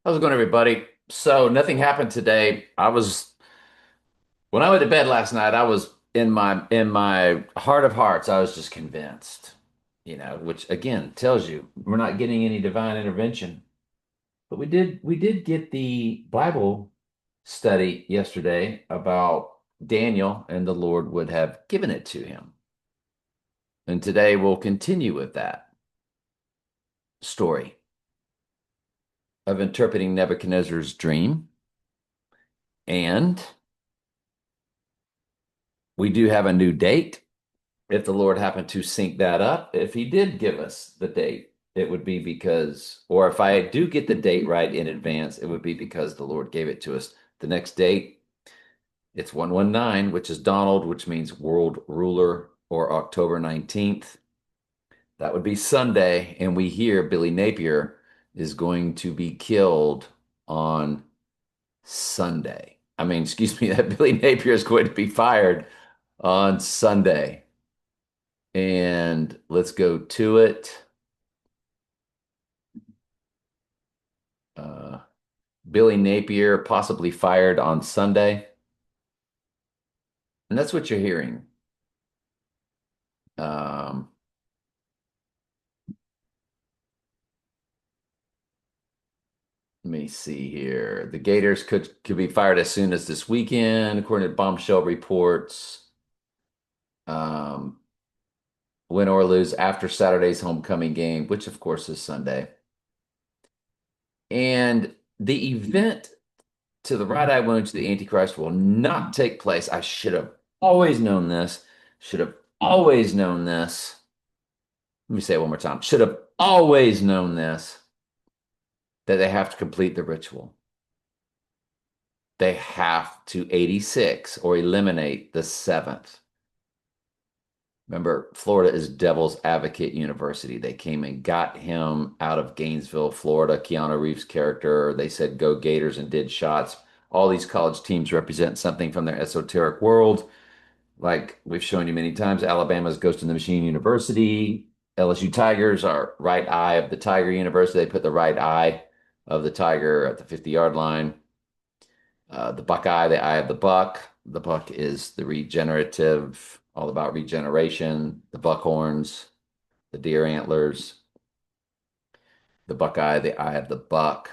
How's it going, everybody? So nothing happened today. When I went to bed last night, I was in my heart of hearts, I was just convinced, which again tells you we're not getting any divine intervention. But we did get the Bible study yesterday about Daniel, and the Lord would have given it to him. And today we'll continue with that story of interpreting Nebuchadnezzar's dream. And we do have a new date. If the Lord happened to sync that up, if he did give us the date, it would be because, or if I do get the date right in advance, it would be because the Lord gave it to us. The next date, it's 119, which is Donald, which means world ruler, or October 19th. That would be Sunday. And we hear Billy Napier is going to be killed on Sunday. I mean, excuse me, that Billy Napier is going to be fired on Sunday. And let's go to it. Uh, Billy Napier possibly fired on Sunday. And that's what you're hearing. Um, Let me see here. The Gators could be fired as soon as this weekend, according to bombshell reports. Um, Win or lose after Saturday's homecoming game, which of course is Sunday. And the event to the right eye wound to the Antichrist will not take place. I should have always known this. Should have always known this. Let me say it one more time. Should have always known this, that they have to complete the ritual. They have to 86 or eliminate the seventh. Remember, Florida is Devil's Advocate University. They came and got him out of Gainesville, Florida. Keanu Reeves' character, they said, go Gators, and did shots. All these college teams represent something from their esoteric world. Like we've shown you many times, Alabama's Ghost in the Machine University. LSU Tigers are right eye of the Tiger University. They put the right eye of the Tiger at the 50-yard line. The Buckeye, the eye of the buck. The buck is the regenerative, all about regeneration. The buckhorns, the deer antlers. The Buckeye, the eye of the buck.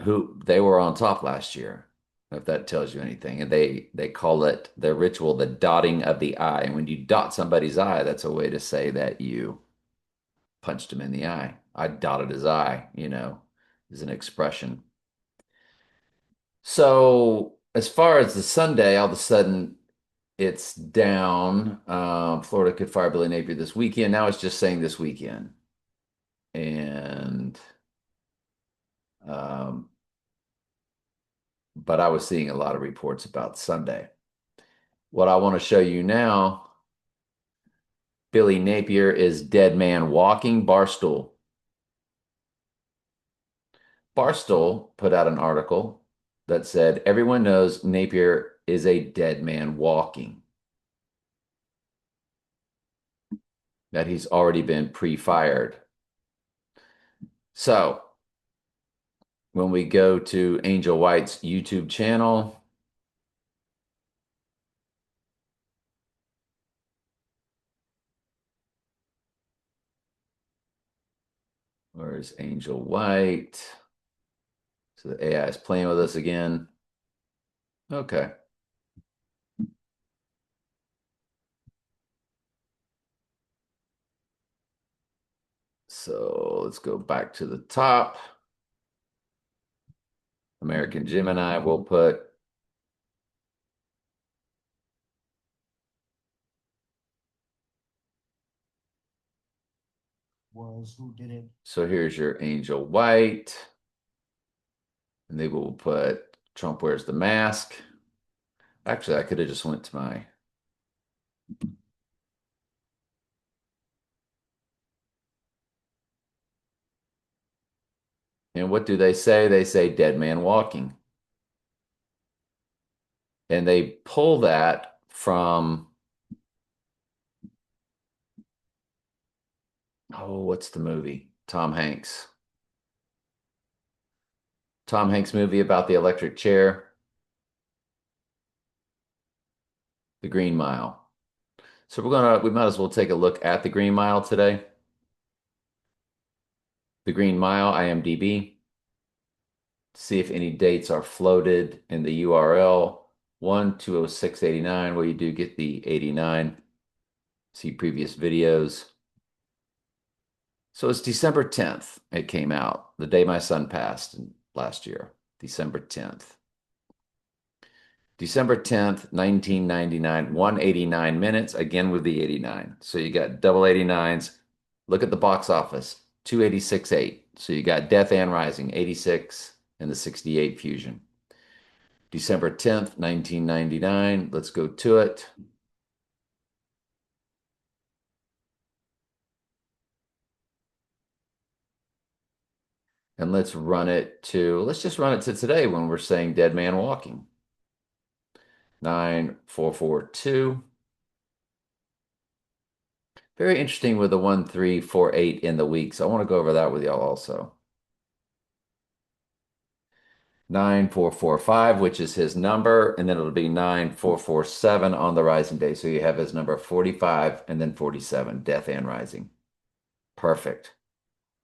Who they were on top last year, if that tells you anything. And they call it their ritual the dotting of the eye. And when you dot somebody's eye, that's a way to say that you punched him in the eye. I dotted his eye, is an expression. So as far as the Sunday, all of a sudden it's down. Florida could fire Billy Napier this weekend. Now it's just saying this weekend. And um, but I was seeing a lot of reports about Sunday. What I want to show you now, Billy Napier is dead man walking. Barstool. Barstool put out an article that said everyone knows Napier is a dead man walking, that he's already been pre-fired. So when we go to Angel White's YouTube channel, where's Angel White? So the AI is playing with us again. Okay. So let's go back to the top. American Gemini will put. Was who did it? So here's your Angel White. And they will put Trump wears the mask. Actually, I could have just went to my. And what do they say? They say dead man walking. And they pull that from, oh, what's the movie? Tom Hanks. Tom Hanks movie about the electric chair, The Green Mile. So we might as well take a look at The Green Mile today. The Green Mile, IMDb. See if any dates are floated in the URL 1/206/89, where you do get the 89. See previous videos. So it's December 10th. It came out the day my son passed last year, December 10th. December 10th, 1999, 189 minutes, again with the 89. So you got double 89s. Look at the box office, 286.8. So you got Death and Rising, 86, and the 68 Fusion. December 10th, 1999. Let's go to it. And let's just run it to today when we're saying Dead Man Walking. 9442. Very interesting with the 1348 in the week. So I want to go over that with y'all also. 9445, which is his number, and then it'll be 9447 on the rising day. So you have his number 45 and then 47, Death and Rising. Perfect.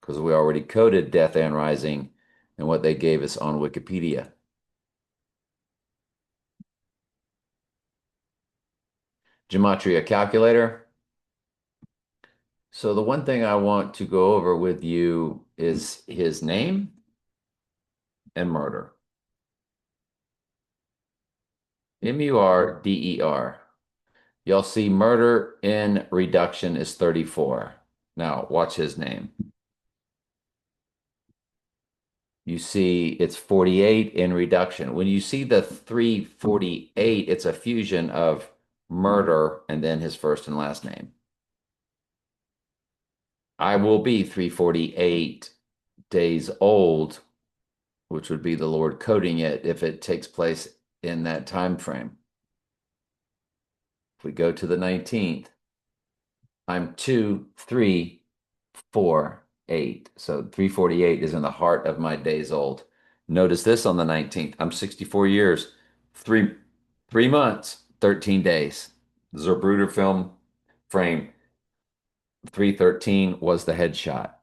Because we already coded Death and Rising and what they gave us on Wikipedia. Gematria calculator. So the one thing I want to go over with you is his name and murder. Murder. You'll see murder in reduction is 34. Now watch his name. You see it's 48 in reduction. When you see the 348, it's a fusion of murder and then his first and last name. I will be 348 days old, which would be the Lord coding it if it takes place in that time frame. If we go to the 19th, I'm 2, 3, 4, 8. So 348 is in the heart of my days old. Notice this on the 19th. I'm 64 years, 3 months, 13 days. Zapruder film frame 313 was the headshot.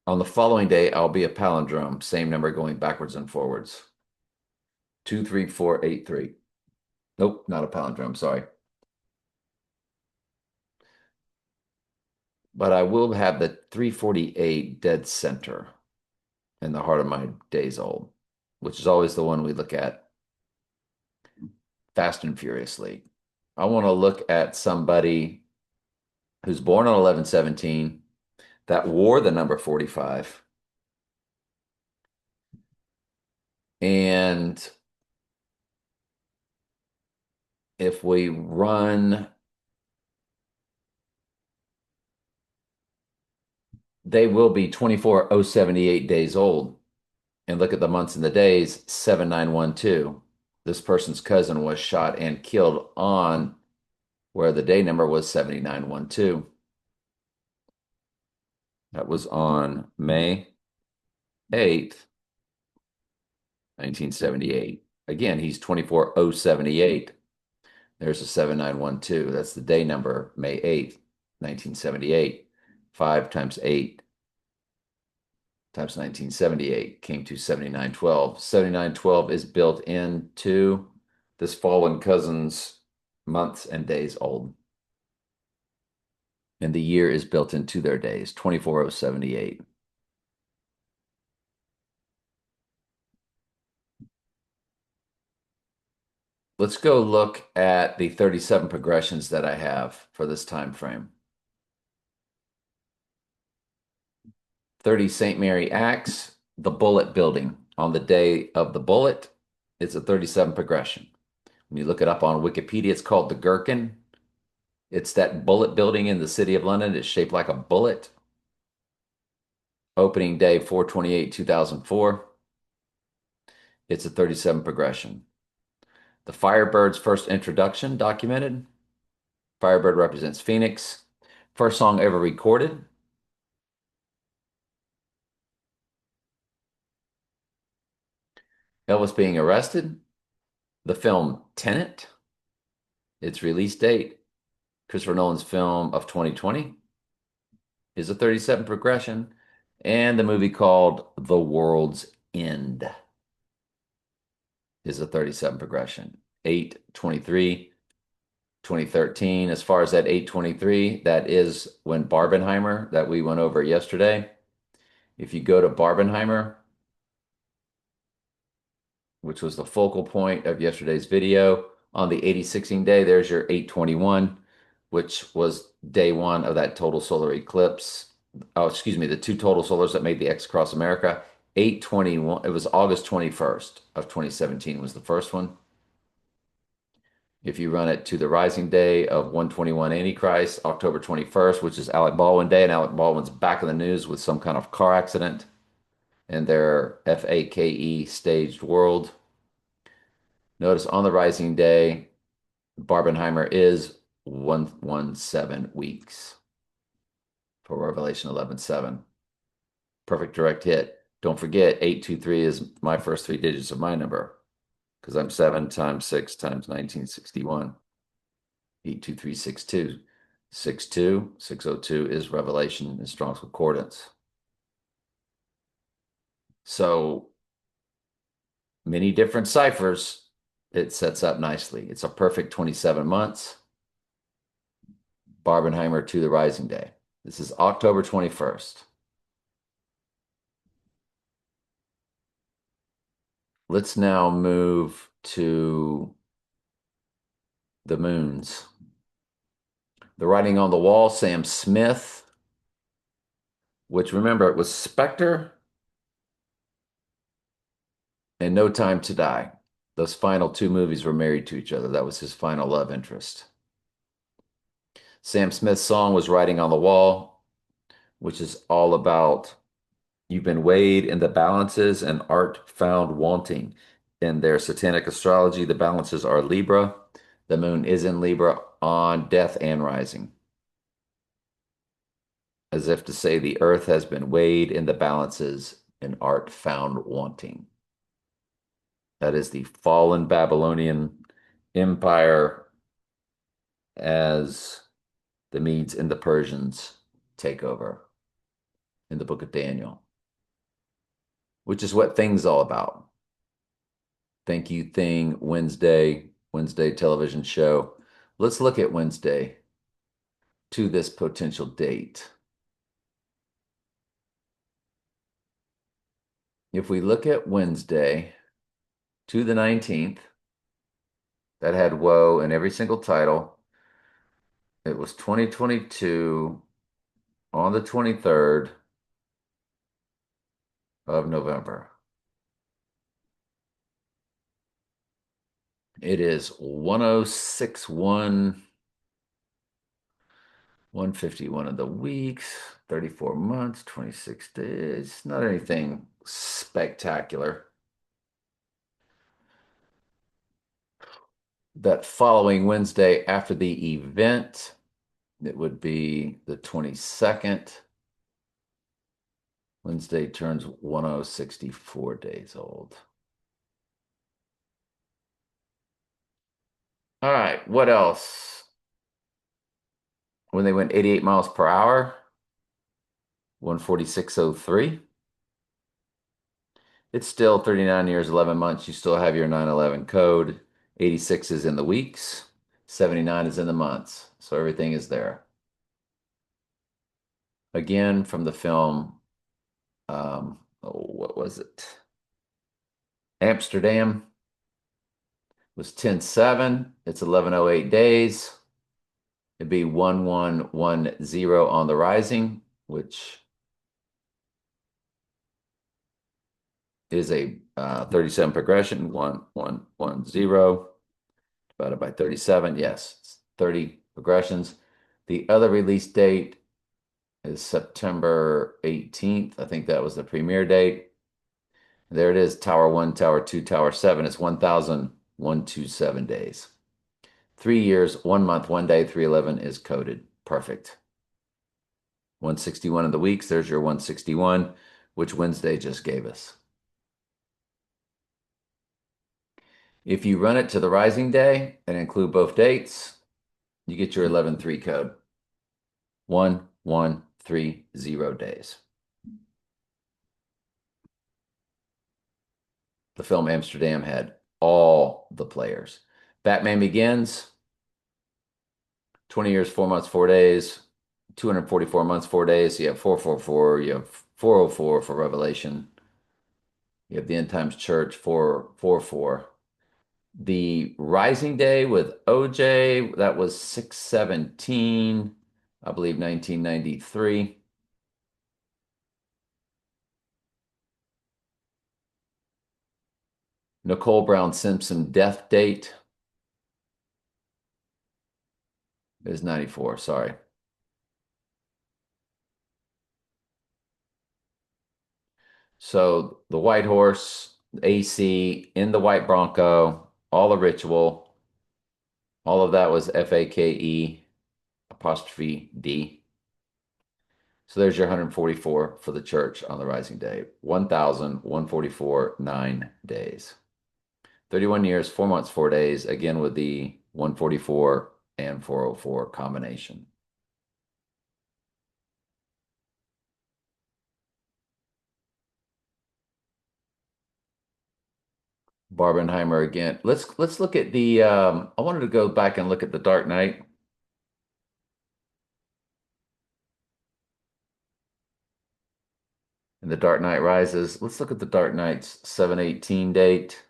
On the following day, I'll be a palindrome, same number going backwards and forwards. 23483. Nope, not a palindrome, sorry. But I will have the 348 dead center in the heart of my days old, which is always the one we look at fast and furiously. I want to look at somebody who's born on 11/17 that wore the number 45. And if we run, they will be 24,078 days old. And look at the months and the days, 7912. This person's cousin was shot and killed on where the day number was 7912. That was on May 8th, 1978. Again, he's 24,078. There's a 7912. That's the day number, May 8th, 1978. 5 times 8 times 1978 came to 7912. 7912 is built into this fallen cousin's months and days old. And the year is built into their days, 24,078. Let's go look at the 37 progressions that I have for this time frame. 30 St. Mary Axe, the Bullet Building. On the day of the bullet, it's a 37 progression. When you look it up on Wikipedia, it's called the Gherkin. It's that bullet building in the city of London. It's shaped like a bullet. Opening day 4/28/2004. It's a 37 progression. The Firebird's first introduction documented. Firebird represents Phoenix. First song ever recorded. Elvis being arrested, the film Tenet, its release date, Christopher Nolan's film of 2020 is a 37 progression, and the movie called The World's End is a 37 progression. 8/23, 2013. As far as that 8/23, that is when Barbenheimer that we went over yesterday. If you go to Barbenheimer, which was the focal point of yesterday's video, on the 80/16 day, there's your 8/21, which was day one of that total solar eclipse. Oh, excuse me, the two total solars that made the X across America. 8/21, it was August 21st of 2017 was the first one. If you run it to the rising day of 121 Antichrist, October 21st, which is Alec Baldwin Day, and Alec Baldwin's back in the news with some kind of car accident in their FAKE staged world. Notice on the rising day, Barbenheimer is 117 weeks for Revelation 11:7. Perfect direct hit. Don't forget, 823 is my first three digits of my number because I'm 7 times 6 times 1961. 82362. 62602 is Revelation in Strong's Concordance. So many different ciphers. It sets up nicely. It's a perfect 27 months. Barbenheimer to the rising day. This is October 21st. Let's now move to the moons. The writing on the wall, Sam Smith, which remember it was Spectre and No Time to Die. Those final two movies were married to each other. That was his final love interest. Sam Smith's song was Writing on the Wall, which is all about you've been weighed in the balances and art found wanting. In their satanic astrology, the balances are Libra. The moon is in Libra on death and rising. As if to say the earth has been weighed in the balances and art found wanting. That is the fallen Babylonian Empire as the Medes and the Persians take over in the book of Daniel, which is what Thing's all about. Thank you, Thing, Wednesday television show. Let's look at Wednesday to this potential date. If we look at Wednesday to the 19th, that had woe in every single title. It was 2022 on the 23rd of November. It is 1061, 151 of the weeks, 34 months, 26 days. Not anything spectacular. That following Wednesday after the event, it would be the 22nd. Wednesday turns 1064 days old. All right, what else? When they went 88 miles per hour, 146.03. It's still 39 years, 11 months. You still have your 9/11 code. 86 is in the weeks. 79 is in the months. So everything is there. Again, from the film, what was it? Amsterdam was 10/7. It's 1108 days. It'd be 1110 on the rising, which is a 37 progression, 1110 divided by 37. Yes, it's 30 progressions. The other release date is September 18th. I think that was the premiere date. There it is, Tower 1, Tower 2, Tower 7. It's 1,127 days. 3 years, 1 month, 1 day, 311 is coded. Perfect. 161 in the weeks. There's your 161, which Wednesday just gave us. If you run it to the rising day and include both dates, you get your 11-3 code. 1130 days. The film Amsterdam had all the players. Batman Begins, 20 years, 4 months, 4 days, 244 months, 4 days. You have 444, you have 404 for Revelation. You have the End Times Church, 444. The Rising Day with OJ, that was 6/17, I believe 1993. Nicole Brown Simpson death date is 94, sorry. So the White Horse, AC, in the White Bronco, all the ritual, all of that was FAKE apostrophe D. So there's your 144 for the church on the rising day. 1,144, 9 days. 31 years, 4 months, 4 days, again with the 144 and 404 combination. Barbenheimer again. Let's look at the I wanted to go back and look at the Dark Knight. And the Dark Knight Rises. Let's look at the Dark Knight's 7/18 date.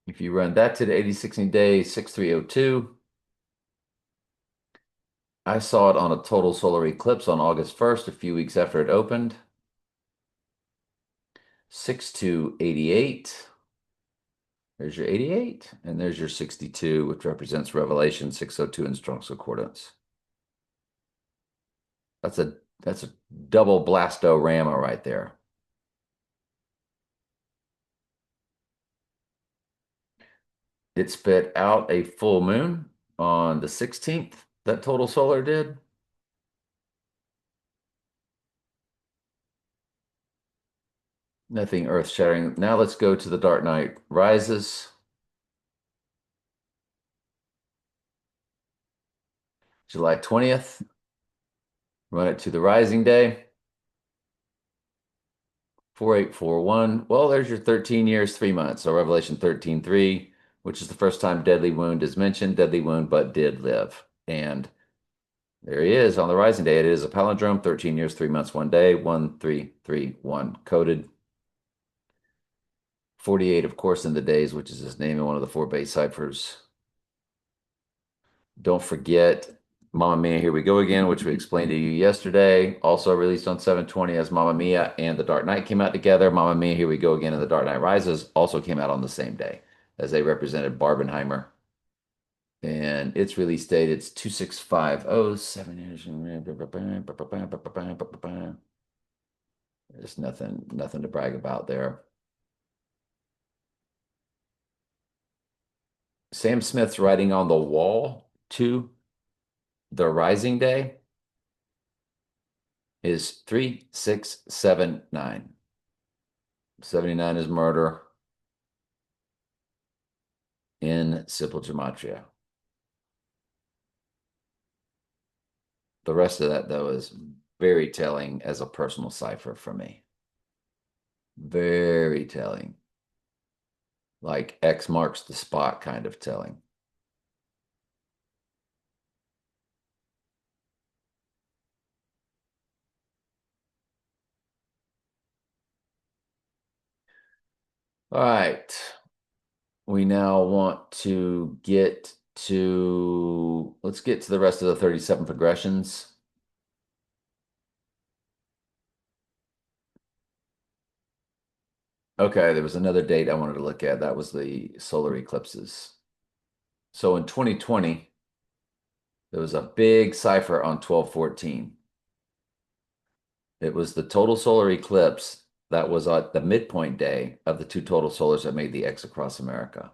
If you run that to the 80/16 day, 6302. I saw it on a total solar eclipse on August 1st, a few weeks after it opened. 6288. There's your 88, and there's your 62, which represents Revelation 602 in Strong's Concordance. That's a double blastorama right there. It spit out a full moon on the 16th, that total solar did. Nothing earth-shattering. Now let's go to the Dark Knight Rises. July 20th. Run it to the rising day. 4841. Well, there's your 13 years, 3 months. So Revelation 13:3, which is the first time deadly wound is mentioned. Deadly wound, but did live. And there he is on the rising day. It is a palindrome, 13 years, 3 months, 1 day, 1331 coded. 48, of course, in the days, which is his name in one of the 4 base ciphers. Don't forget Mamma Mia, Here We Go Again, which we explained to you yesterday. Also released on 7/20 as Mamma Mia and The Dark Knight came out together. Mamma Mia, Here We Go Again and The Dark Knight Rises also came out on the same day as they represented Barbenheimer. And its release date, it's 2650, 7 years. There's nothing to brag about there. Sam Smith's writing on the wall to the rising day is 3679. 79 is murder in simple gematria. The rest of that, though, is very telling as a personal cipher for me. Very telling. Like X marks the spot kind of telling. All right. We now want to let's get to the rest of the 37 progressions. Okay, there was another date I wanted to look at. That was the solar eclipses. So in 2020, there was a big cipher on 12/14. It was the total solar eclipse that was at the midpoint day of the 2 total solars that made the X across America.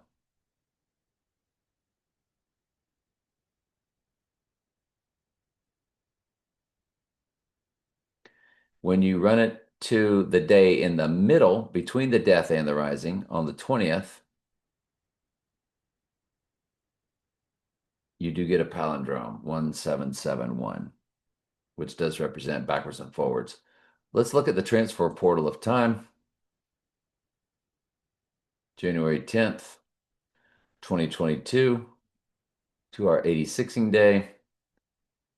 When you run it to the day in the middle between the death and the rising on the 20th, you do get a palindrome, 1771, which does represent backwards and forwards. Let's look at the transfer portal of time. January 10th, 2022 to our 86ing day.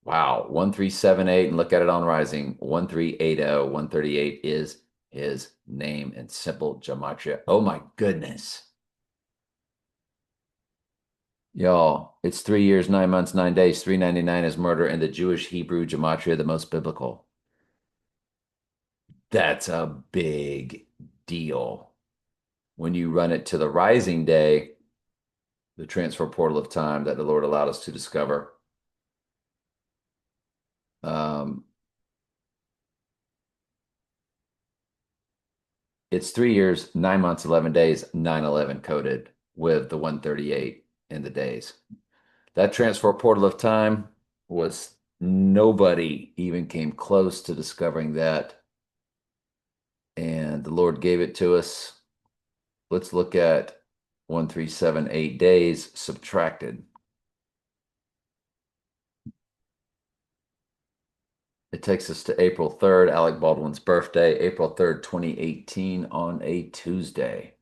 Wow, 1378, and look at it on rising. 1380, 138 is his name in simple gematria. Oh my goodness. Y'all, it's 3 years, 9 months, 9 days. 399 is murder in the Jewish Hebrew gematria, the most biblical. That's a big deal. When you run it to the rising day, the transfer portal of time that the Lord allowed us to discover. Um, it's 3 years, 9 months, 11 days, 911 coded with the 138 in the days. That transfer portal of time was nobody even came close to discovering that. And the Lord gave it to us. Let's look at 1378 days subtracted. It takes us to April 3rd, Alec Baldwin's birthday, April 3rd, 2018, on a Tuesday.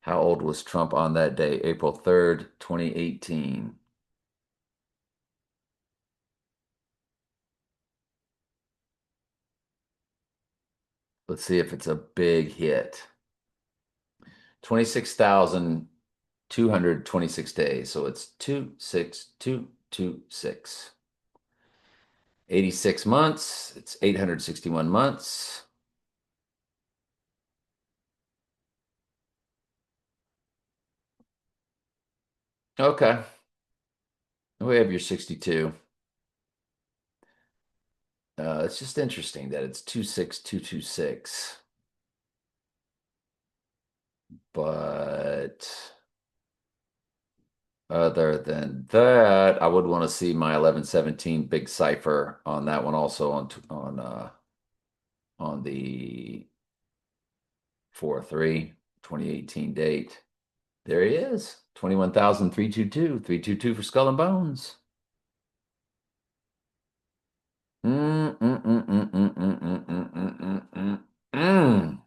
How old was Trump on that day? April 3rd, 2018. Let's see if it's a big hit. 26,226 days. So it's 26226. 86 months. It's 861 months. Okay. We have your 62. It's just interesting that it's 26226. But other than that, I would want to see my 1117 big cipher on that one also on the 4/3 2018 date. There he is. 21,322. 322 for Skull and Bones. Mm, mm, mm, mm, mm, mm, mm, mm, mm, mm, mm. Mm.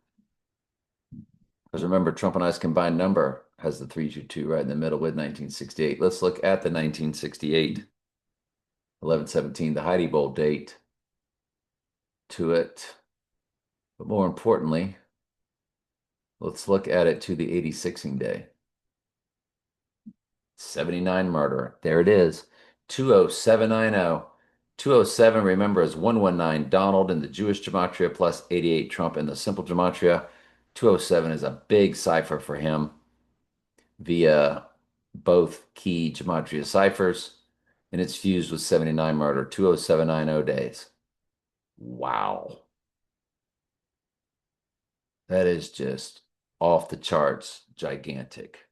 Because remember, Trump and I's combined number has the 322 right in the middle with 1968. Let's look at the 1968, 11/17, the Heidi Bowl date to it. But more importantly, let's look at it to the 86ing day. 79 murder. There it is. 20790. 207, remember, is 119 Donald in the Jewish gematria plus 88 Trump in the simple gematria. 207 is a big cipher for him via both key gematria ciphers, and it's fused with 79 murder, 20790 days. Wow. That is just off the charts, gigantic.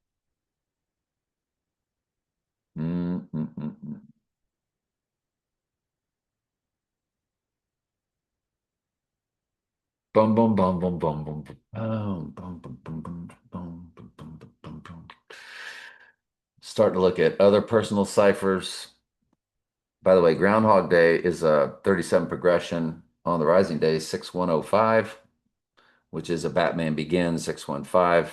Mm, mm, mm, mm. Bum bum bum bum bum bum bum bum bum bum bum bum bum bum bum bum. Starting to look at other personal ciphers. By the way, Groundhog Day is a 37 progression on the rising day, 6105, which is a Batman Begins 615,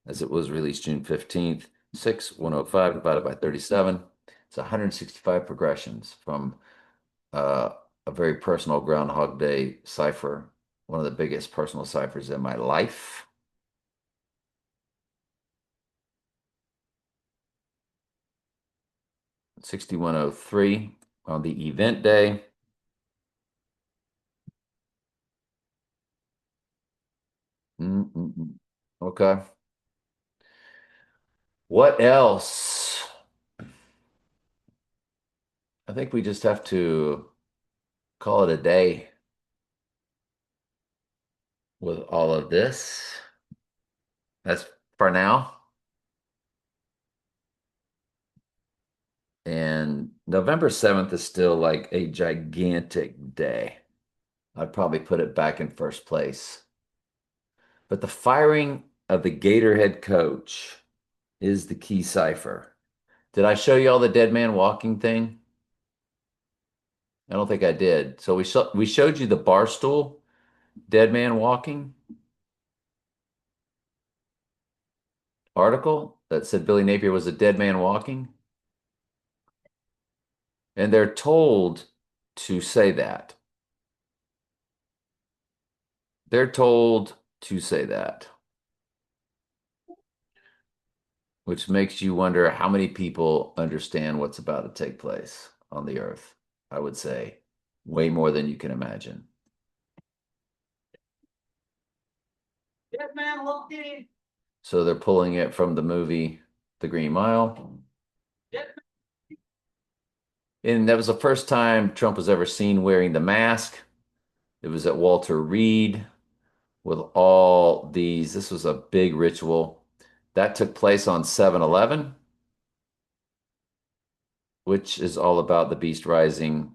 as it was released June 15th. 6105 divided by 37. It's 165 progressions from uh, a very personal Groundhog Day cipher, one of the biggest personal ciphers in my life. 6103 on the event day. Mm-mm-mm. Okay. What else? I think we just have to call it a day with all of this. That's for now. And November 7th is still like a gigantic day. I'd probably put it back in first place. But the firing of the Gator head coach is the key cipher. Did I show you all the dead man walking thing? I don't think I did. So we showed you the Barstool dead man walking article that said Billy Napier was a dead man walking, and they're told to say that. They're told to say that, which makes you wonder how many people understand what's about to take place on the earth. I would say way more than you can imagine. Dead man walking. So they're pulling it from the movie The Green Mile. And that was the first time Trump was ever seen wearing the mask. It was at Walter Reed with all these. This was a big ritual that took place on 7/11, which is all about the beast rising,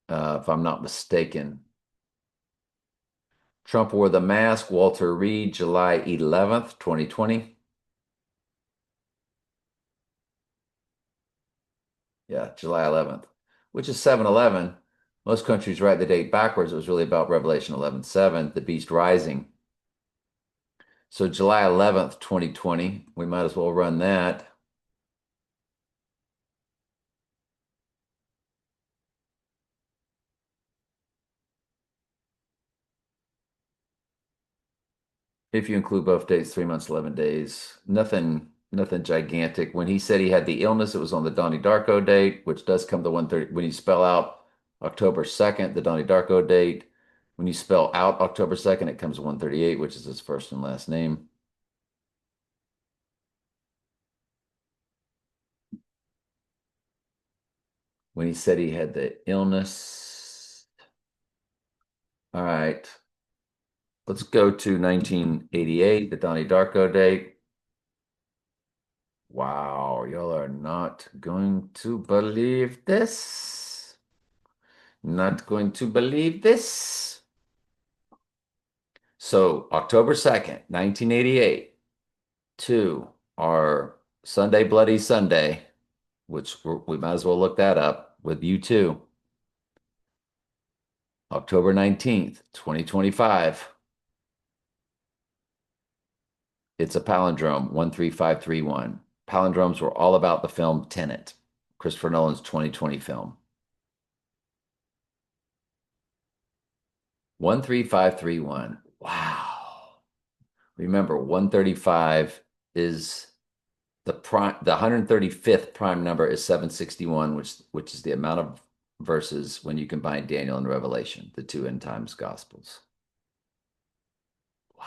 if I'm not mistaken. Trump wore the mask, Walter Reed, July 11th, 2020. Yeah, July 11th, which is 7/11. Most countries write the date backwards. It was really about Revelation 11:7, the beast rising. So July 11th, 2020, we might as well run that. If you include both dates, 3 months, 11 days. Nothing gigantic. When he said he had the illness, it was on the Donnie Darko date, which does come to 130. When you spell out October 2nd, the Donnie Darko date. When you spell out October 2nd, it comes to 138, which is his first and last name. When he said he had the illness. All right. Let's go to 1988, the Donnie Darko date. Wow, y'all are not going to believe this. Not going to believe this. So, October 2nd, 1988, to our Sunday Bloody Sunday, which we might as well look that up with you too. October 19th, 2025. It's a palindrome, 13531. Palindromes were all about the film Tenet, Christopher Nolan's 2020 film. 13531. Wow. Remember, 135 is the 135th prime number is 761, which is the amount of verses when you combine Daniel and Revelation, the two end times gospels. Wow.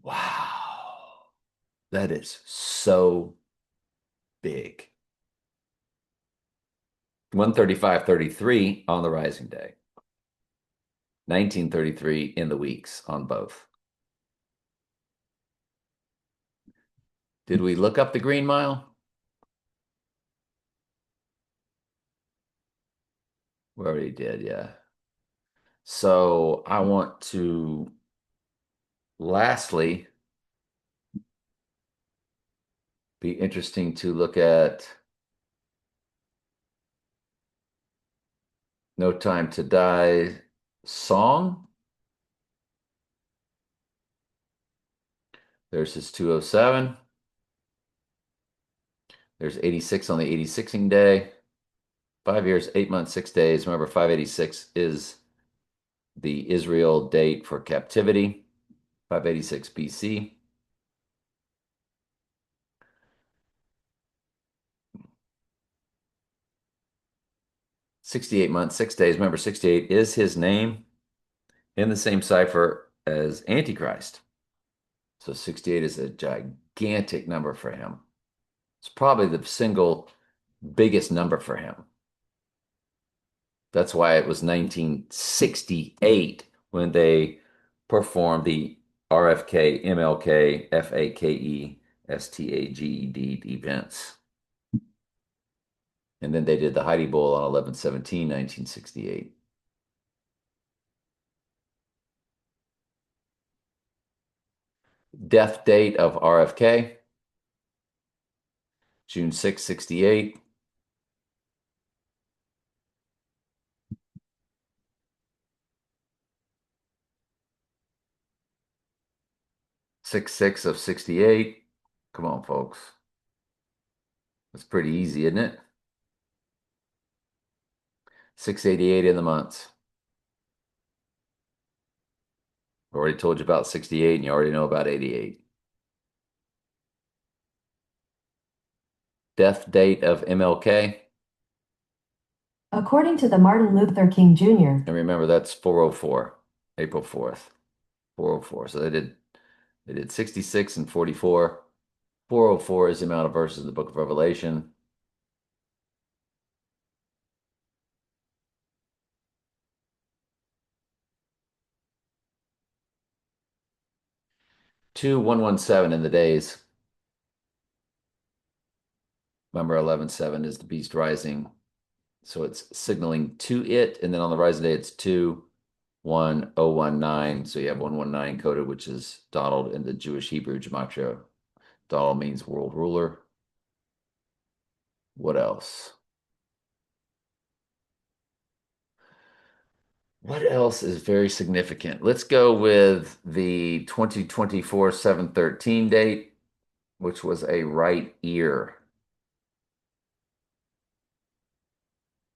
Wow. That is so big. 135.33 on the rising day. 1933 in the weeks on both. Did we look up the Green Mile? We already did, yeah. So I want to lastly be interesting to look at No Time to Die song. There's his 207. There's 86 on the 86ing day. 5 years, 8 months, 6 days. Remember, 586 is the Israel date for captivity, 586 BC. 68 months, 6 days. Remember, 68 is his name in the same cipher as Antichrist. So 68 is a gigantic number for him. It's probably the single biggest number for him. That's why it was 1968 when they performed the RFK, MLK, FAKE, STAGED events. And then they did the Heidi Bowl on 11/17, 1968. Death date of RFK, June 6, 68. 6/6 of 68. Come on, folks. That's pretty easy, isn't it? 688 in the months. Already told you about 68, and you already know about 88. Death date of MLK. According to the Martin Luther King Jr. And remember, that's 404, April 4th. 404. So they did 66 and 44. 404 is the amount of verses in the book of Revelation. Two 117 in the days. Remember, 11/7 is the beast rising. So it's signaling to it. And then on the rising day, it's 21019. So you have 119 coded, which is Donald in the Jewish Hebrew gematria. Donald means world ruler. What else? What else is very significant? Let's go with the 2024 7/13 date, which was a right ear.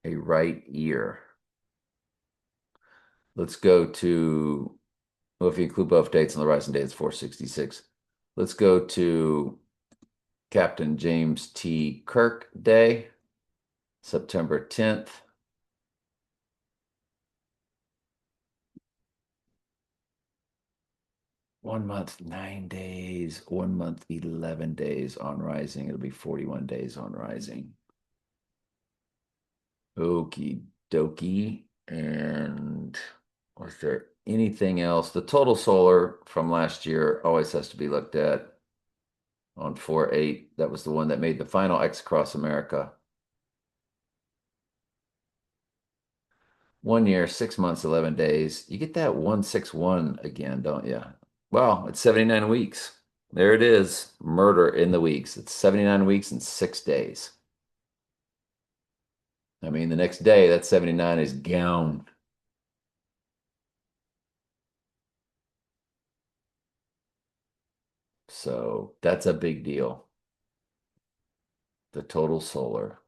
A right ear. Let's go to, well, if you include both dates on the rising day, it's 466. Let's go to Captain James T. Kirk Day, September 10th. One month, 9 days. 1 month, 11 days on rising. It'll be 41 days on rising. Okie dokie. And was there anything else? The total solar from last year always has to be looked at on 4/8. That was the one that made the final X across America. 1 year, 6 months, 11 days. You get that 161 again, don't you? Well, it's 79 weeks. There it is. Murder in the weeks. It's 79 weeks and 6 days. I mean, the next day, that 79 is gone. So that's a big deal. The total solar.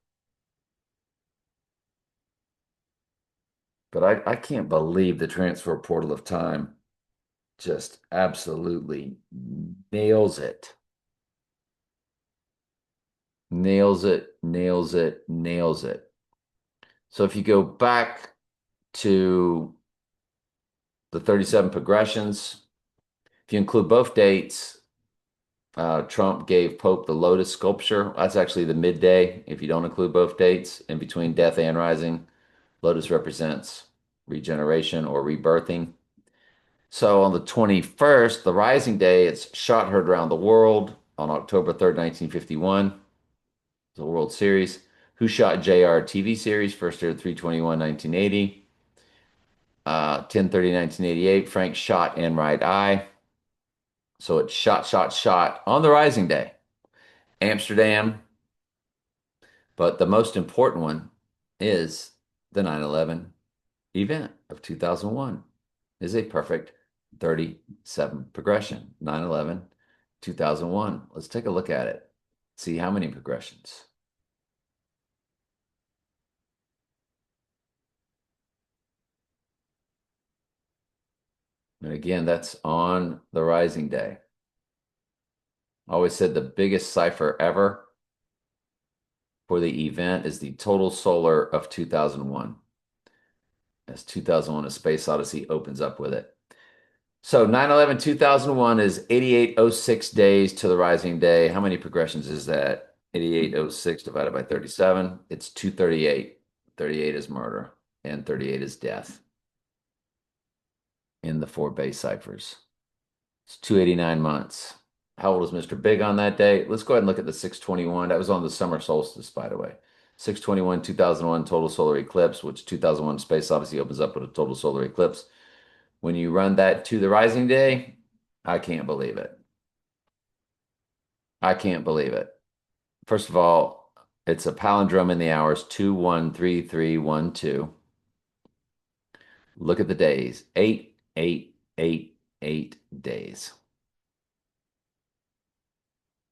But I can't believe the transfer portal of time just absolutely nails it. Nails it, nails it, nails it. So if you go back to the 37 progressions, if you include both dates, Trump gave Pope the Lotus sculpture. That's actually the midday, if you don't include both dates, in between death and rising. Lotus represents regeneration or rebirthing. So on the 21st, the rising day, it's shot heard around the world on October 3rd, 1951. The World Series. Who Shot JR TV series, first aired 3/21, 1980. 10/30, 1988. Frank shot in right eye. So it's shot, shot, shot on the rising day. Amsterdam. But the most important one is the 9/11 event of 2001 is a perfect 37 progression. 9/11, 2001. Let's take a look at it. See how many progressions. And again, that's on the rising day. I always said the biggest cipher ever for the event is the total solar of 2001. As 2001 A Space Odyssey opens up with it. So 9/11 2001 is 8806 days to the rising day. How many progressions is that? 8806 divided by 37. It's 238. 38 is murder and 38 is death in the four base ciphers. It's 289 months. How old was Mr. Big on that day? Let's go ahead and look at the 621. That was on the summer solstice, by the way. 6/21, 2001 total solar eclipse, which 2001 Space Odyssey opens up with a total solar eclipse. When you run that to the rising day, I can't believe it. I can't believe it. First of all, it's a palindrome in the hours 213312. Look at the days. 8 days.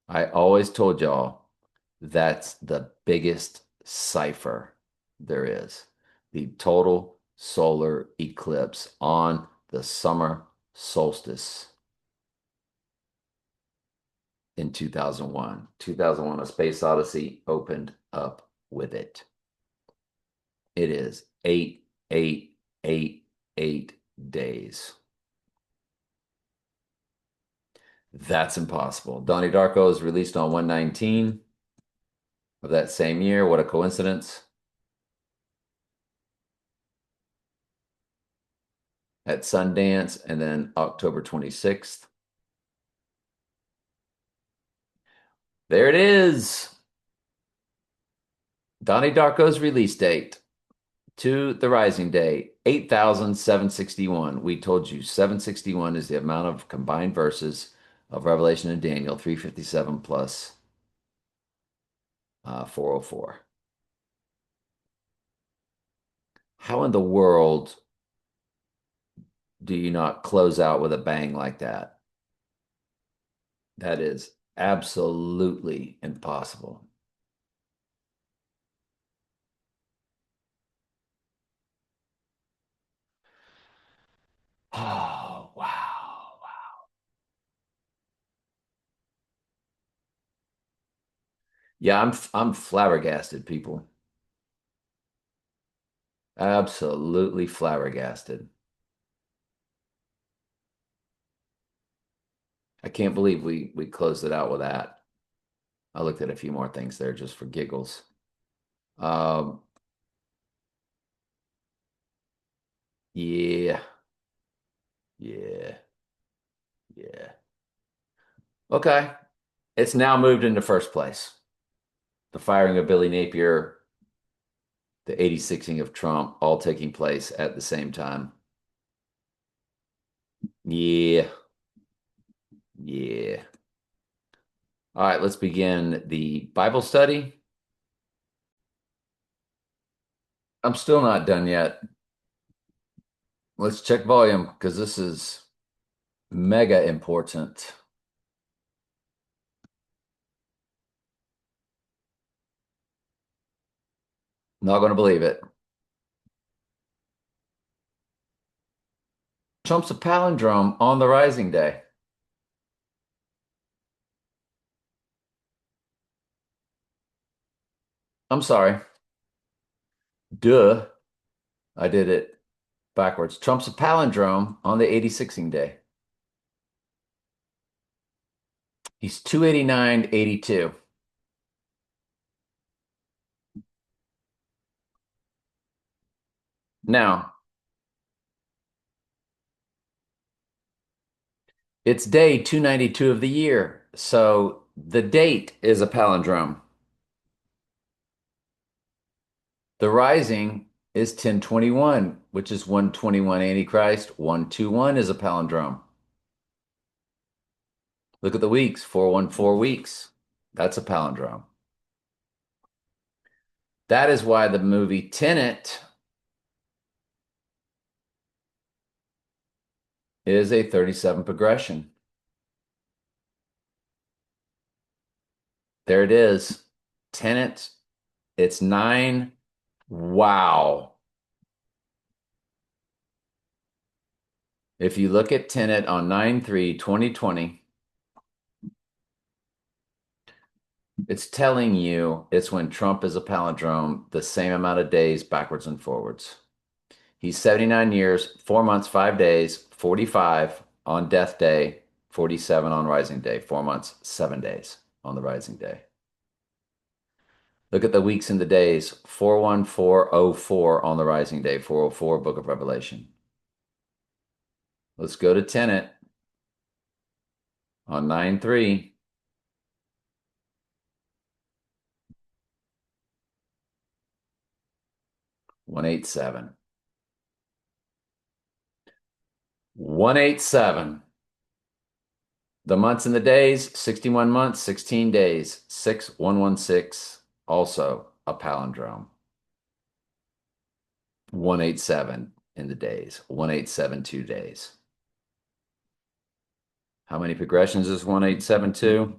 I always told y'all that's the biggest cipher there is. The total solar eclipse on the summer solstice in 2001. 2001, A Space Odyssey opened up with it. It is 8 days. That's impossible. Donnie Darko is released on 1/19 of that same year. What a coincidence. At Sundance, and then October 26th. There it is. Donnie Darko's release date to the rising day, 8,761. We told you 761 is the amount of combined verses of Revelation and Daniel, 357 plus 404. How in the world do you not close out with a bang like that? That is absolutely impossible. Oh, wow. Yeah, I'm flabbergasted, people. Absolutely flabbergasted. I can't believe we closed it out with that. I looked at a few more things there just for giggles. Um, yeah, yeah, yeah. Okay. It's now moved into first place. The firing of Billy Napier, the 86ing of Trump, all taking place at the same time. Yeah, yeah. All right, let's begin the Bible study. I'm still not done yet. Let's check volume because this is mega important. Not going to believe it. Trump's a palindrome on the rising day. I'm sorry. Duh. I did it backwards. Trump's a palindrome on the 86ing day. He's 289.82. Now, it's day 292 of the year, so the date is a palindrome. The rising is 1021, which is 121 Antichrist. 121 is a palindrome. Look at the weeks, 414 weeks. That's a palindrome. That is why the movie Tenet is a 37 progression. There it is. Tenet, it's 9. Wow. If you look at Tenet on 9/3/2020, it's telling you it's when Trump is a palindrome, the same amount of days backwards and forwards. He's 79 years, 4 months, 5 days, 45 on death day, 47 on rising day, 4 months, 7 days on the rising day. Look at the weeks and the days, 41404 on the rising day, 404 Book of Revelation. Let's go to Tenet on 9/3. 187. 187. The months and the days, 61 months, 16 days. 6116, also a palindrome. 187 in the days. 1872 days. How many progressions is 1872?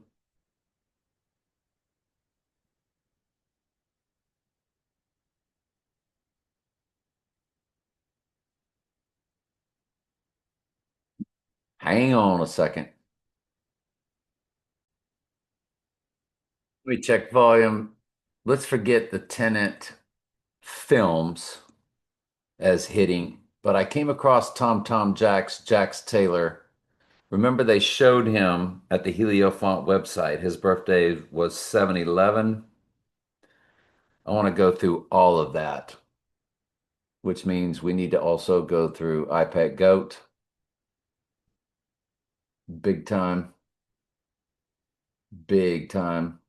Hang on a second. Let me check volume. Let's forget the Tenet films as hitting, but I came across Tom Jax Taylor. Remember they showed him at the Heliofont website. His birthday was 7/11. I want to go through all of that, which means we need to also go through iPad Goat. Big time. Big time.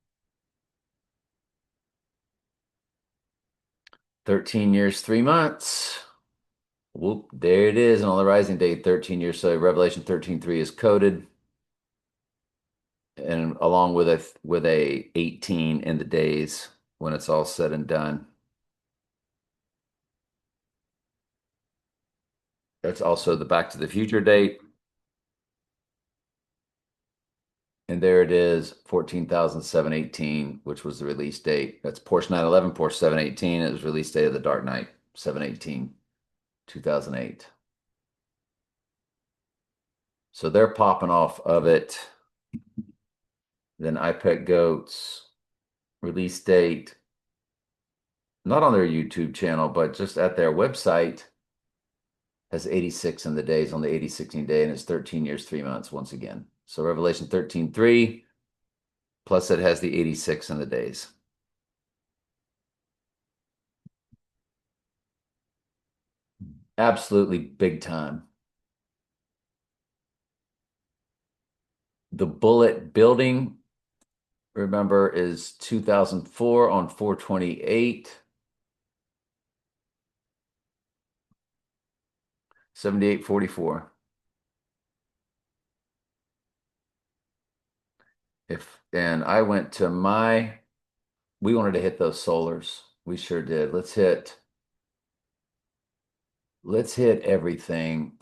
13 years, 3 months. Whoop, there it is. And on the rising date, 13 years. So Revelation 13:3 is coded. And along with a 18 in the days when it's all said and done. That's also the Back to the Future date. And there it is, 14,718, which was the release date. That's Porsche 911, Porsche 718. It was release date of the Dark Knight, 7/18, 2008. So they're popping off of it. Then iPet Goats, release date, not on their YouTube channel, but just at their website, has 86 in the days on the 80/16 day, and it's 13 years, 3 months once again. So Revelation 13:3, plus it has the 86 in the days. Absolutely big time. The Bullet Building, remember, is 2004 on 4/28. 78/44. And I went to we wanted to hit those solars. We sure did. Let's hit everything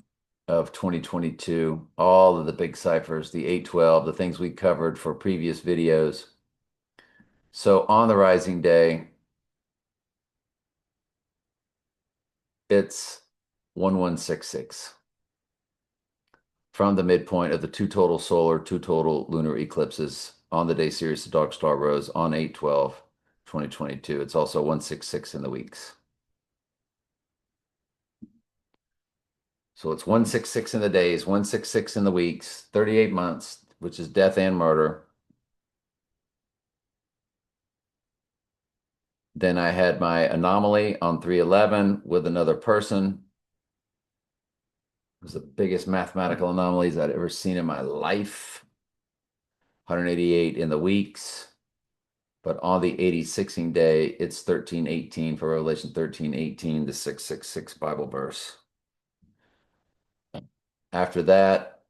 of 2022, all of the big ciphers, the 812, the things we covered for previous videos. So on the rising day, it's 1166 from the midpoint of the two total solar, two total lunar eclipses on the day Sirius the Dog Star rose on 8/12/2022. It's also 166 in the weeks. So it's 166 in the days, 166 in the weeks, 38 months, which is death and murder. Then I had my anomaly on 3/11 with another person. It was the biggest mathematical anomalies I'd ever seen in my life. 188 in the weeks. But on the 80/16 day, it's 13/18 for Revelation 13/18, the 666 Bible verse. After that,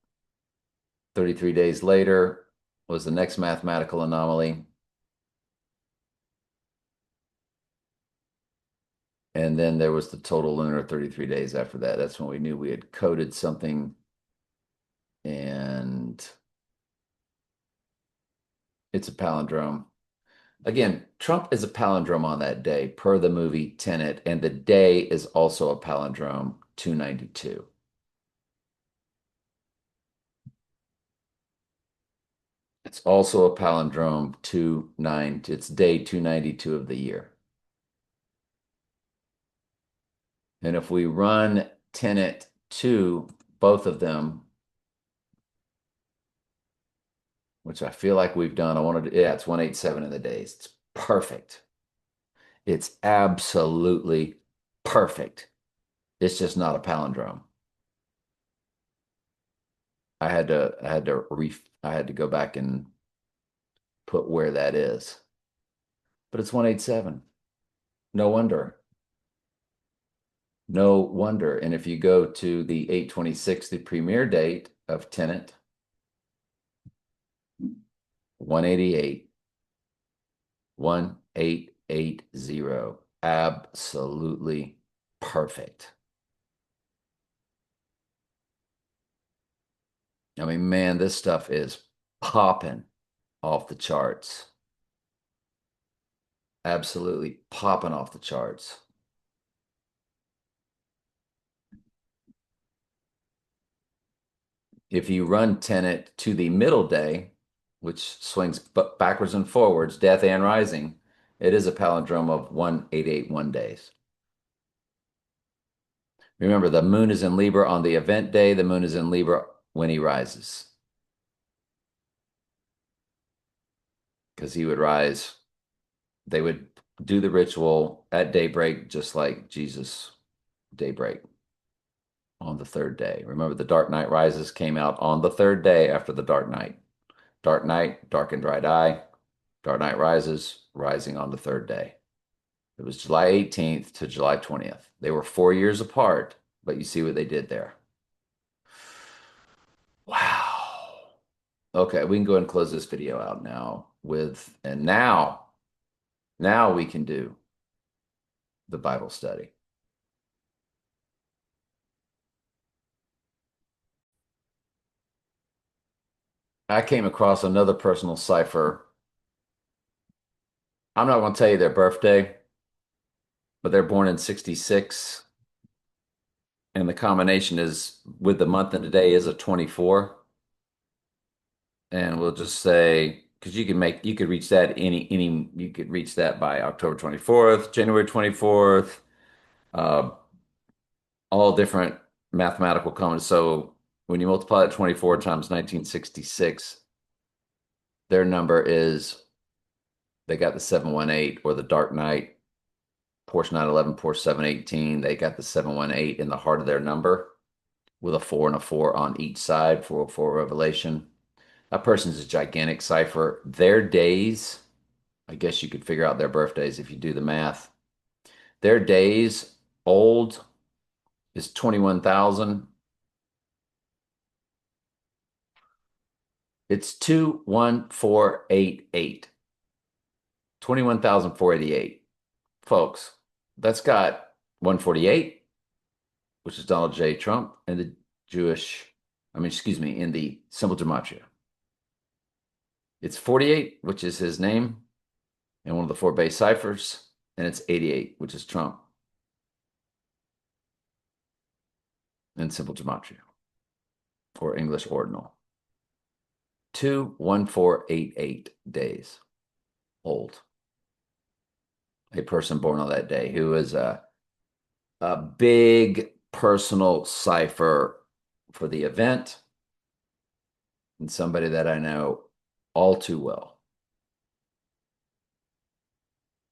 33 days later, was the next mathematical anomaly. And then there was the total lunar 33 days after that. That's when we knew we had coded something. And it's a palindrome. Again, Trump is a palindrome on that day, per the movie Tenet, and the day is also a palindrome, 292. It's also a palindrome, 29. It's day 292 of the year. And if we run Tenet 2, both of them, which I feel like we've done, yeah, it's 187 in the days. It's perfect. It's absolutely perfect. It's just not a palindrome. I had to go back and put where that is. But it's 187. No wonder. No wonder. And if you go to the 826, the premiere date of Tenet, 188, 1880. Absolutely perfect. I mean, man, this stuff is popping off the charts. Absolutely popping off the charts. If you run Tenet to the middle day, which swings backwards and forwards, death and rising, it is a palindrome of 1881 days. Remember, the moon is in Libra on the event day. The moon is in Libra when he rises, because he would rise. They would do the ritual at daybreak, just like Jesus' daybreak on the third day. Remember, the Dark Knight Rises came out on the third day after the Dark Knight. Dark Knight, Dark and Right Eye. Dark Knight Rises, rising on the third day. It was July 18th to July 20th. They were 4 years apart, but you see what they did there. Wow. Okay, we can go ahead and close this video out now and now we can do the Bible study. I came across another personal cipher. I'm not going to tell you their birthday, but they're born in 66. And the combination is with the month and the day is a 24. And we'll just say, because you could reach that you could reach that by October 24th, January 24th, uh, all different mathematical combinations. So when you multiply that 24 times 1966, their number is, they got the 718 or the Dark Knight, Porsche 911, Porsche 718. They got the 718 in the heart of their number with a 4 and a 4 on each side for Revelation. That person's a gigantic cipher. Their days, I guess you could figure out their birthdays if you do the math. Their days old is 21,000. It's 21488. 21,488. Folks, that's got 148, which is Donald J. Trump, and the in the simple gematria. It's 48, which is his name, and one of the four base ciphers, and it's 88, which is Trump, in simple gematria, or English ordinal. 21488 days old. A person born on that day who is a big personal cipher for the event, and somebody that I know all too well.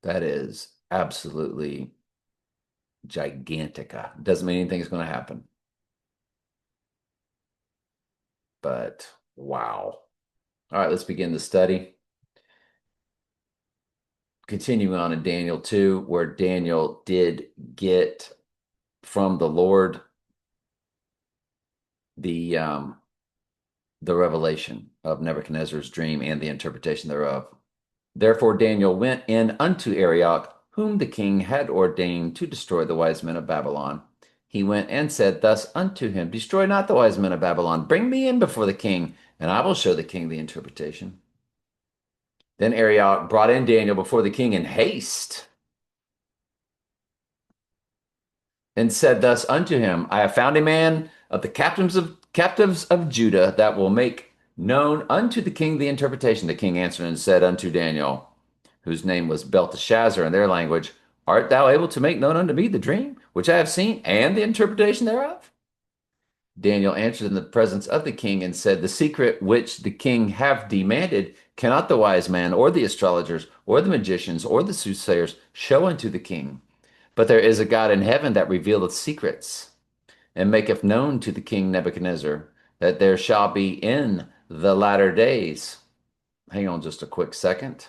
That is absolutely gigantica. Doesn't mean anything is going to happen. But wow. All right, let's begin the study. Continuing on in Daniel 2, where Daniel did get from the Lord the revelation of Nebuchadnezzar's dream and the interpretation thereof. Therefore Daniel went in unto Arioch, whom the king had ordained to destroy the wise men of Babylon. He went and said thus unto him, Destroy not the wise men of Babylon. Bring me in before the king, and I will show the king the interpretation. Then Arioch brought in Daniel before the king in haste, and said thus unto him, I have found a man of the captives of Judah that will make known unto the king the interpretation. The king answered and said unto Daniel, whose name was Belteshazzar in their language, Art thou able to make known unto me the dream which I have seen and the interpretation thereof? Daniel answered in the presence of the king and said, The secret which the king have demanded cannot the wise man or the astrologers or the magicians or the soothsayers show unto the king. But there is a God in heaven that revealeth secrets, and maketh known to the king Nebuchadnezzar that there shall be in the latter days. Hang on just a quick second.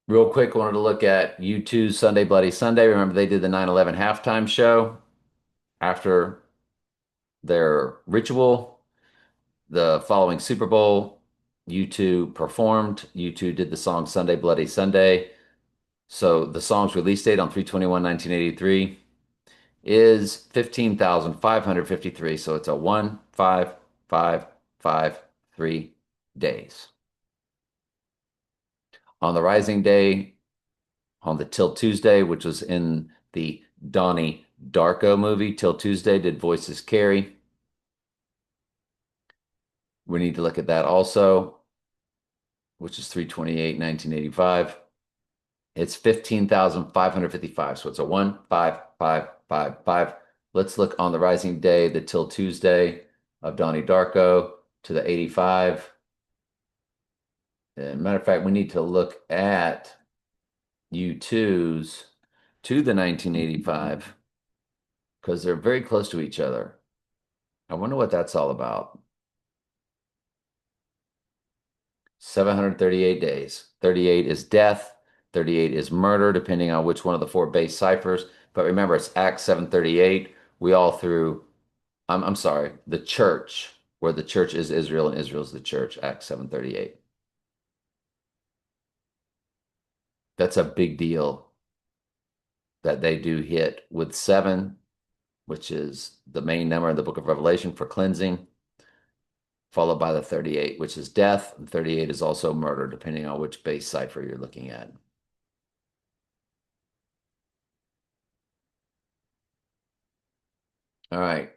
Real quick, wanted to look at U2's Sunday Bloody Sunday. Remember, they did the 9/11 halftime show after their ritual. The following Super Bowl, U2 performed. U2 did the song Sunday Bloody Sunday. So the song's release date on 3/21/1983 is 15,553. So it's a 15553 days. On the Rising Day, on the Till Tuesday, which was in the Donnie Darko movie, Till Tuesday did voices carry. We need to look at that also, which is 3/28/1985. It's 15,555. So it's a 15555. Let's look on the Rising Day, the Till Tuesday of Donnie Darko to the 85. And matter of fact, we need to look at U2's to the 1985 because they're very close to each other. I wonder what that's all about. 738 days. 38 is death. 38 is murder, depending on which one of the four base ciphers. But remember, it's Acts 7:38. We all through, I'm sorry, the church, where the church is Israel and Israel is the church, Acts 7:38. That's a big deal that they do hit with 7, which is the main number in the book of Revelation for cleansing, followed by the 38, which is death, and 38 is also murder, depending on which base cipher you're looking at. All right,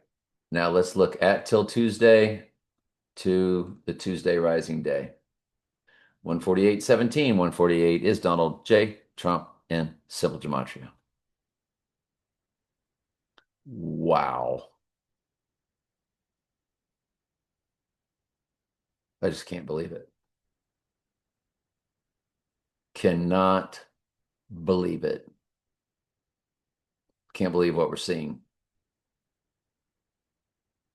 now let's look at Till Tuesday to the Tuesday Rising Day. 148:17, 148 is Donald J. Trump in Simple Gematria. Wow. I just can't believe it. Cannot believe it. Can't believe what we're seeing.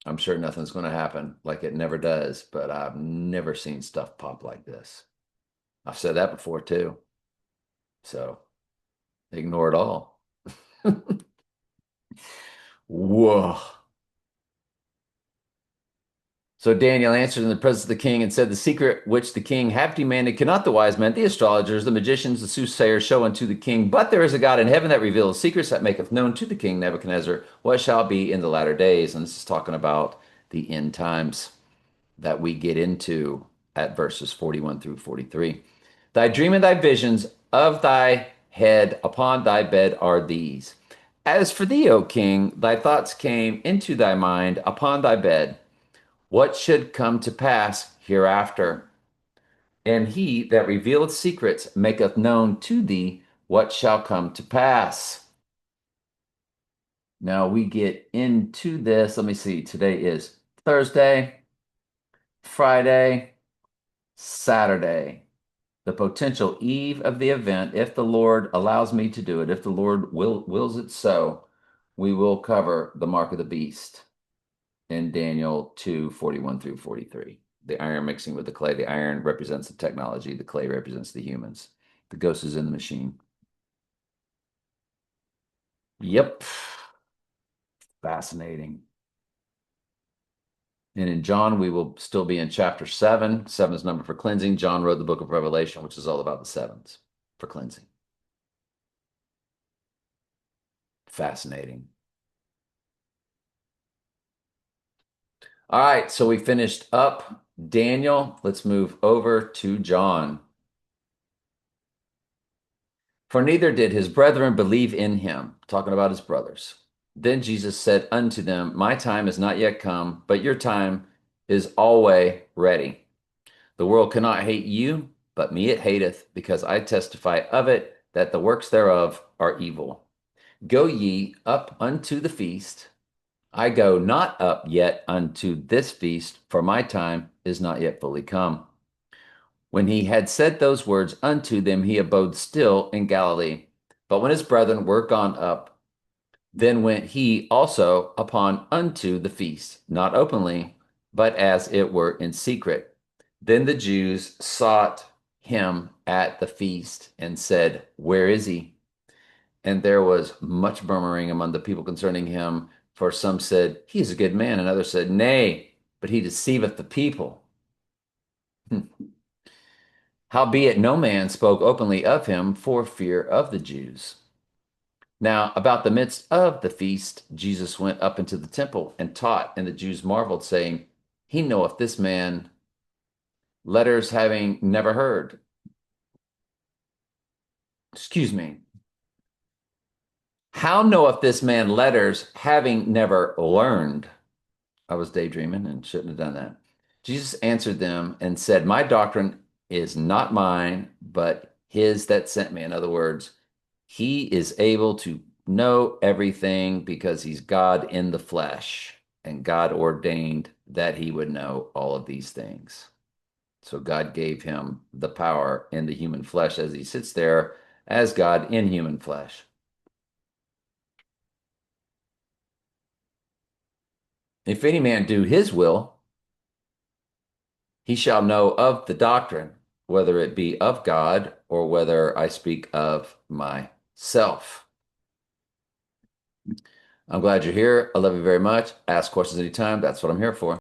I'm sure nothing's going to happen like it never does, but I've never seen stuff pop like this. I've said that before too. So ignore it all. Whoa. So Daniel answered in the presence of the king and said, the secret which the king hath demanded cannot the wise men, the astrologers, the magicians, the soothsayers show unto the king, but there is a God in heaven that reveals secrets, that maketh known to the king Nebuchadnezzar what shall be in the latter days. And this is talking about the end times that we get into at verses 41 through 43. Thy dream and thy visions of thy head upon thy bed are these. As for thee, O king, thy thoughts came into thy mind upon thy bed, what should come to pass hereafter. And he that revealeth secrets maketh known to thee what shall come to pass. Now we get into this. Let me see. Today is Thursday, Friday, Saturday, the potential eve of the event. If the Lord allows me to do it, if the Lord wills it so, we will cover the mark of the beast in Daniel 2:41 through 43. The iron mixing with the clay. The iron represents the technology. The clay represents the humans. The ghost is in the machine. Yep. Fascinating. And in John, we will still be in chapter 7. 7 is number for cleansing. John wrote the book of Revelation, which is all about the sevens for cleansing. Fascinating. All right, so we finished up Daniel. Let's move over to John. For neither did his brethren believe in him, talking about his brothers. Then Jesus said unto them, my time is not yet come, but your time is always ready. The world cannot hate you, but me it hateth, because I testify of it, that the works thereof are evil. Go ye up unto the feast. I go not up yet unto this feast, for my time is not yet fully come. When he had said those words unto them, he abode still in Galilee. But when his brethren were gone up, then went he also upon unto the feast, not openly, but as it were in secret. Then the Jews sought him at the feast and said, "Where is he?" And there was much murmuring among the people concerning him, for some said, "He is a good man," and others said, "Nay, but he deceiveth the people." Hmm. Howbeit no man spoke openly of him for fear of the Jews. Now, about the midst of the feast, Jesus went up into the temple and taught, and the Jews marveled, saying, He knoweth this man letters having never heard. Excuse me. How knoweth this man letters having never learned? I was daydreaming and shouldn't have done that. Jesus answered them and said, My doctrine is not mine, but his that sent me. In other words, he is able to know everything because he's God in the flesh, and God ordained that he would know all of these things. So God gave him the power in the human flesh as he sits there as God in human flesh. If any man do his will, he shall know of the doctrine, whether it be of God or whether I speak of myself. I'm glad you're here. I love you very much. Ask questions anytime. That's what I'm here for.